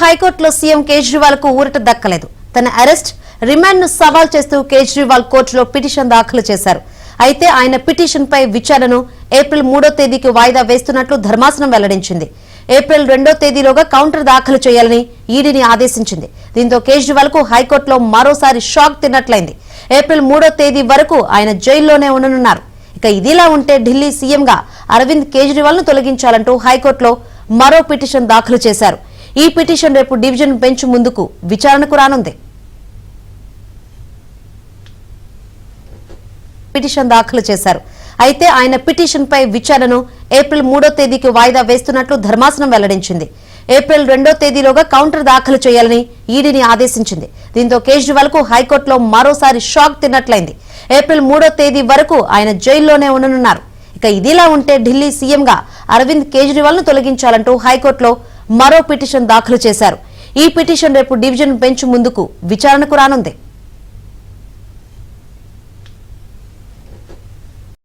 హైకోర్టులో సీఎం కేజ్రీవాల్ కు ఊరట దక్కలేదు. తన అరెస్ట్, రిమాండ్ ను సవాల్ చేస్తూ కేజ్రీవాల్ కోర్టులో పిటిషన్ దాఖలు చేశారు. అయితే ఆయన పిటిషన్ పై విచారణను ఏప్రిల్ 3వ తేదీకి వాయిదా వేస్తున్నట్లు ధర్మాసనం వెల్లడించింది. ఏప్రిల్ 2వ తేదీలోగా కౌంటర్ దాఖలు చేయాలని ఈడీని ఆదేశించింది. దీంతో కేజ్రీవాల్ కు హైకోర్టులో మరోసారి షాక్ తిన్నట్లయింది. ఏప్రిల్ 3వ తేదీ వరకు ఆయన జైల్లోనే ఉండనున్నారు. ఇక ఇదిలా ఉంటే ఢిల్లీ సీఎంగా అరవింద్ కేజ్రీవాల్ ను తొలగించాలంటూ హైకోర్టులో మరో పిటిషన్ దాఖలు చేశారు. ఈ పిటిషన్ రేపు డివిజన్ బెంచ్ ముందుకు విచారణకు రానుంది. పిటిషన్ దాఖలు చేశారు. అయితే ఆయన పిటిషన్ పై విచారణను ఏప్రిల్ 3వ తేదీకి వాయిదా వేస్తున్నట్లు ధర్మాసనం వెల్లడించింది. ఏప్రిల్ 2వ తేదీలోగా కౌంటర్ దాఖలు చేయాలని ఈడీని ఆదేశించింది. దీంతో కేజ్రీవాల్ కు హైకోర్టులో మరోసారి షాక్ తిన్నట్లయింది. ఏప్రిల్ 3వ తేదీ వరకు ఆయన జైల్లోనే ఉండనున్నారు. ఇక ఇదిలా ఉంటే ఢిల్లీ సీఎంగా అరవింద్ కేజ్రీవాల్ ను తొలగించాలంటూ హైకోర్టులో మరో పిటిషన్ దాఖలు చేశారు. ఈ పిటిషన్ రేపు డివిజన్ బెంచ్ ముందుకు విచారణకు రానుంది.